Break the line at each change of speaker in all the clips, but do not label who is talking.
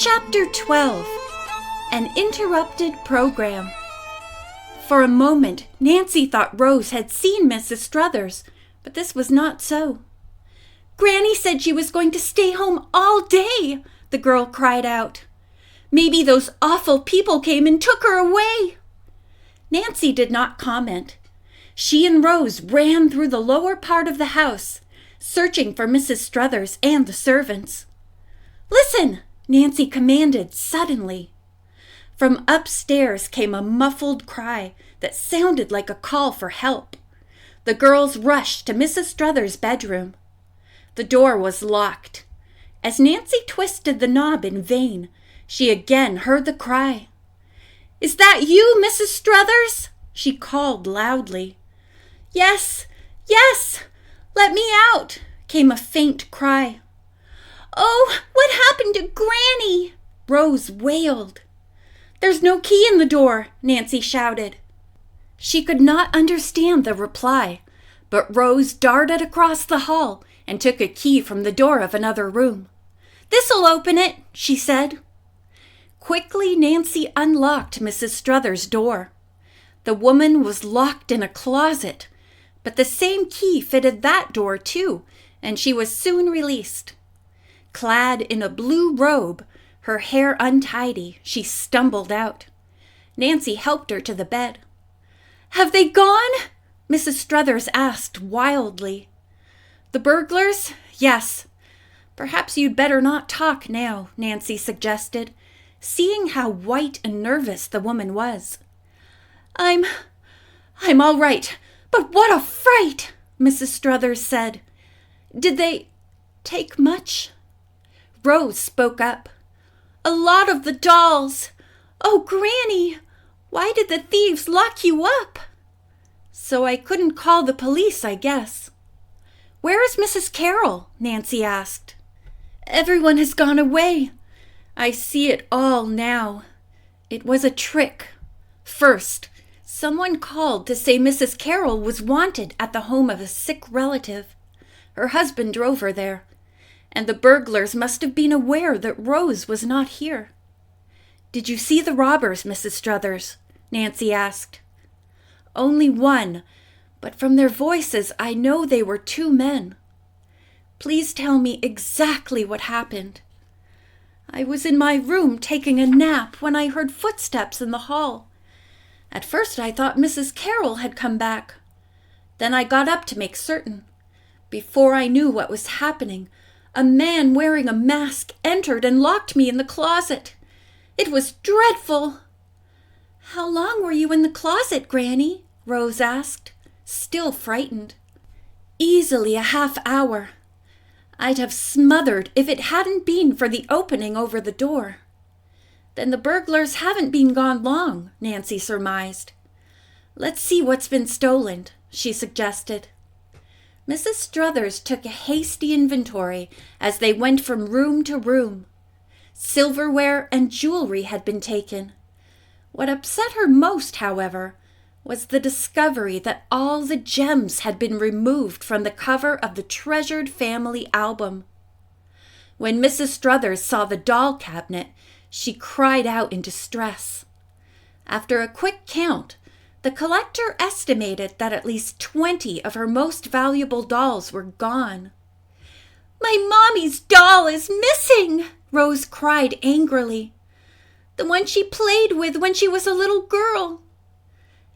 Chapter 12. An Interrupted Program. For a moment, Nancy thought Rose had seen Mrs. Struthers, but this was not so. "Granny said she was going to stay home all day," the girl cried out. "Maybe those awful people came and took her away." Nancy did not comment. She and Rose ran through the lower part of the house, searching for Mrs. Struthers and the servants. "Listen!" Nancy commanded suddenly. From upstairs came a muffled cry that sounded like a call for help. The girls rushed to Mrs. Struthers' bedroom. The door was locked. As Nancy twisted the knob in vain, she again heard the cry. "Is that you, Mrs. Struthers?" she called loudly. Yes, let me out," came a faint cry. "Oh, what happened to Granny?" Rose wailed. "There's no key in the door," Nancy shouted. She could not understand the reply, but Rose darted across the hall and took a key from the door of another room. "This'll open it," she said. Quickly, Nancy unlocked Mrs. Struthers' door. The woman was locked in a closet, but the same key fitted that door too, and she was soon released. Clad in a blue robe, her hair untidy, she stumbled out. Nancy helped her to the bed. "Have they gone?" Mrs. Struthers asked wildly. "The burglars? Yes. Perhaps you'd better not talk now," Nancy suggested, seeing how white and nervous the woman was. I'm all right, but what a fright," Mrs. Struthers said. "Did they take much?" Rose spoke up. "A lot of the dolls. Oh, Granny, why did the thieves lock you up?" "So I couldn't call the police, I guess." "Where is Mrs. Carroll?" Nancy asked. "Everyone has gone away. I see it all now. It was a trick. First, someone called to say Mrs. Carroll was wanted at the home of a sick relative. Her husband drove her there, and the burglars must have been aware that Rose was not here." "Did you see the robbers, Mrs. Struthers?" Nancy asked. "Only one, but from their voices I know they were two men." "Please tell me exactly what happened." "I was in my room taking a nap when I heard footsteps in the hall. At first I thought Mrs. Carroll had come back. Then I got up to make certain. Before I knew what was happening, a man wearing a mask entered and locked me in the closet. It was dreadful." "How long were you in the closet, Granny?" Rose asked, still frightened. "Easily a half-hour. I'd have smothered if it hadn't been for the opening over the door." "Then the burglars haven't been gone long," Nancy surmised. "Let's see what's been stolen," she suggested. Mrs. Struthers took a hasty inventory as they went from room to room. Silverware and jewelry had been taken. What upset her most, however, was the discovery that all the gems had been removed from the cover of the treasured family album. When Mrs. Struthers saw the doll cabinet, she cried out in distress. After a quick count, the collector estimated that at least 20 of her most valuable dolls were gone. "My mommy's doll is missing!" Rose cried angrily. "The one she played with when she was a little girl."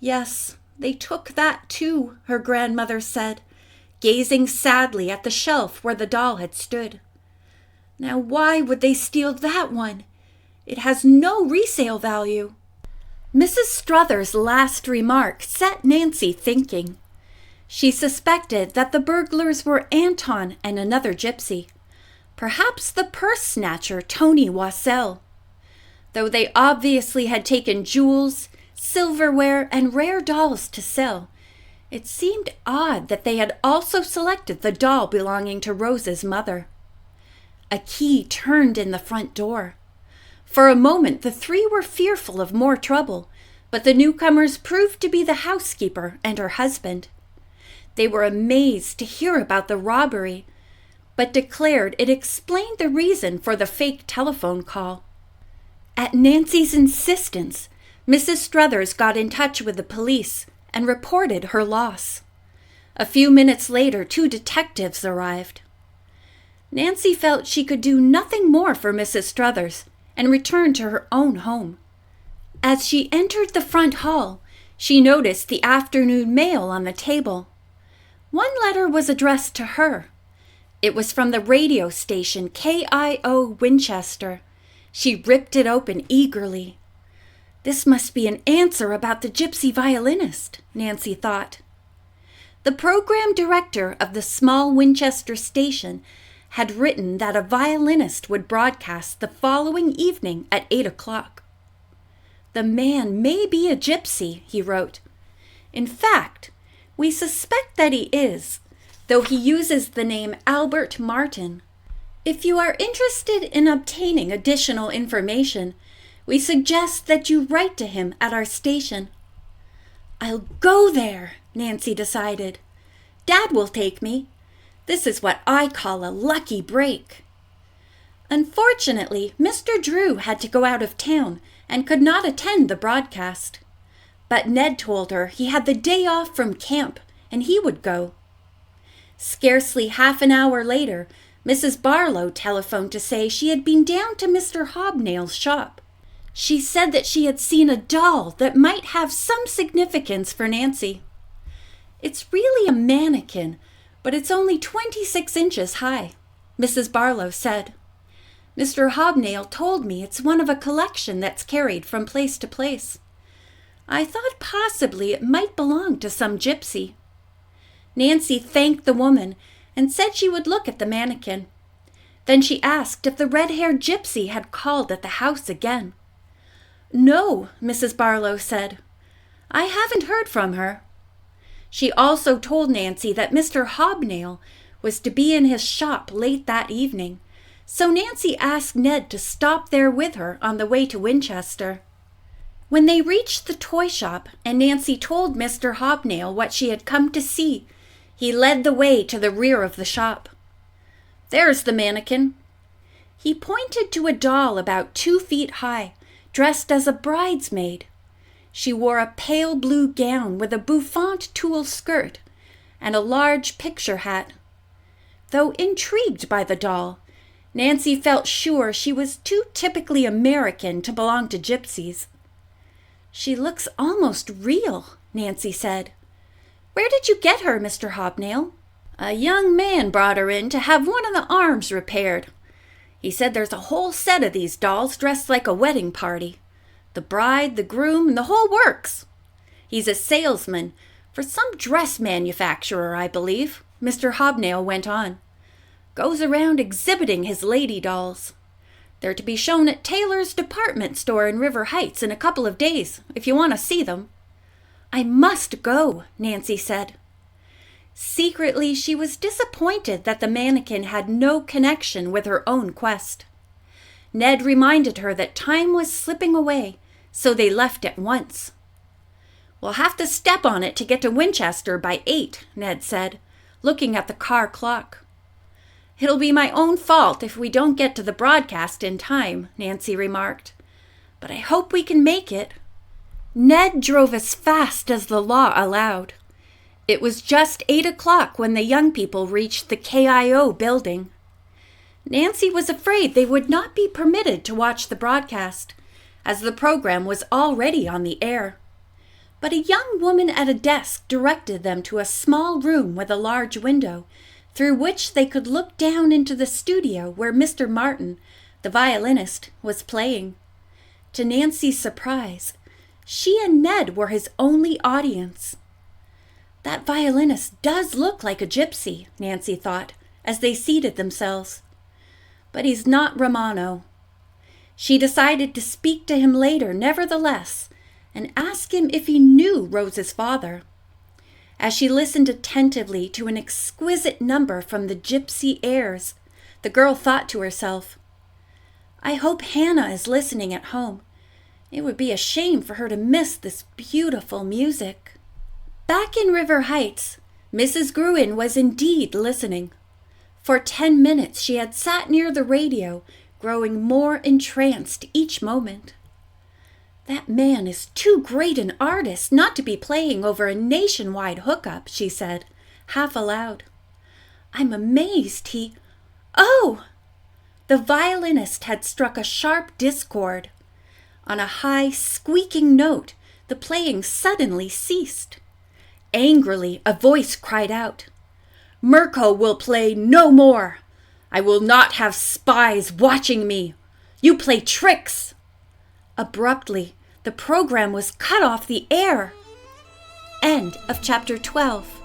"Yes, they took that too," her grandmother said, gazing sadly at the shelf where the doll had stood. "Now why would they steal that one? It has no resale value." Mrs. Struthers' last remark set Nancy thinking. She suspected that the burglars were Anton and another gypsy, perhaps the purse snatcher Tony Wassell. Though they obviously had taken jewels, silverware, and rare dolls to sell, it seemed odd that they had also selected the doll belonging to Rose's mother. A key turned in the front door. For a moment the three were fearful of more trouble, but the newcomers proved to be the housekeeper and her husband. They were amazed to hear about the robbery, but declared it explained the reason for the fake telephone call. At Nancy's insistence, Mrs. Struthers got in touch with the police and reported her loss. A few minutes later, 2 detectives arrived. Nancy felt she could do nothing more for Mrs. Struthers and returned to her own home. As she entered the front hall, she noticed the afternoon mail on the table. One letter was addressed to her. It was from the radio station KIO Winchester. She ripped it open eagerly. This must be an answer about the gypsy violinist, Nancy thought. The program director of the small Winchester station had written that a violinist would broadcast the following evening at 8 o'clock. The man may be a gypsy, he wrote. In fact, we suspect that he is, though he uses the name Albert Martin. If you are interested in obtaining additional information, we suggest that you write to him at our station. I'll go there, Nancy decided. Dad will take me. This is what I call a lucky break. Unfortunately, Mr. Drew had to go out of town and could not attend the broadcast. But Ned told her he had the day off from camp and he would go. Scarcely half an hour later, Mrs. Barlow telephoned to say she had been down to Mr. Hobnail's shop. She said that she had seen a doll that might have some significance for Nancy. It's really a mannequin, but it's only 26 inches high, Mrs. Barlow said. Mr. Hobnail told me it's one of a collection that's carried from place to place. I thought possibly it might belong to some gypsy. Nancy thanked the woman and said she would look at the mannequin. Then she asked if the red-haired gypsy had called at the house again. No, Mrs. Barlow said. I haven't heard from her. She also told Nancy that Mr. Hobnail was to be in his shop late that evening, so Nancy asked Ned to stop there with her on the way to Winchester. When they reached the toy shop and Nancy told Mr. Hobnail what she had come to see, he led the way to the rear of the shop. There's the mannequin. He pointed to a doll about 2 feet high, dressed as a bridesmaid. She wore a pale blue gown with a bouffant tulle skirt and a large picture hat. Though intrigued by the doll, Nancy felt sure she was too typically American to belong to gypsies. She looks almost real, Nancy said. Where did you get her, Mr. Hobnail? A young man brought her in to have one of the arms repaired. He said there's a whole set of these dolls dressed like a wedding party. The bride, the groom, and the whole works. He's a salesman for some dress manufacturer, I believe, Mr. Hobnail went on. Goes around exhibiting his lady dolls. They're to be shown at Taylor's department store in River Heights in a couple of days, if you want to see them. I must go, Nancy said. Secretly, she was disappointed that the mannequin had no connection with her own quest. Ned reminded her that time was slipping away, so they left at once. We'll have to step on it to get to Winchester by 8, Ned said, looking at the car clock. It'll be my own fault if we don't get to the broadcast in time, Nancy remarked. But I hope we can make it. Ned drove as fast as the law allowed. It was just 8 o'clock when the young people reached the KIO building. Nancy was afraid they would not be permitted to watch the broadcast, as the program was already on the air. But a young woman at a desk directed them to a small room with a large window, through which they could look down into the studio where Mr. Martin, the violinist, was playing. To Nancy's surprise, she and Ned were his only audience. That violinist does look like a gypsy, Nancy thought, as they seated themselves. But he's not Romano. She decided to speak to him later, nevertheless, and ask him if he knew Rose's father. As she listened attentively to an exquisite number from the Gypsy airs, the girl thought to herself, I hope Hannah is listening at home. It would be a shame for her to miss this beautiful music. Back in River Heights, Mrs. Gruen was indeed listening. For 10 minutes she had sat near the radio, growing more entranced each moment. "That man is too great an artist not to be playing over a nationwide hookup," she said, half aloud. "I'm amazed he— Oh!" The violinist had struck a sharp discord. On a high, squeaking note, the playing suddenly ceased. Angrily, a voice cried out, "Mirko will play no more! I will not have spies watching me! You play tricks!" Abruptly, the program was cut off the air. End of chapter 12.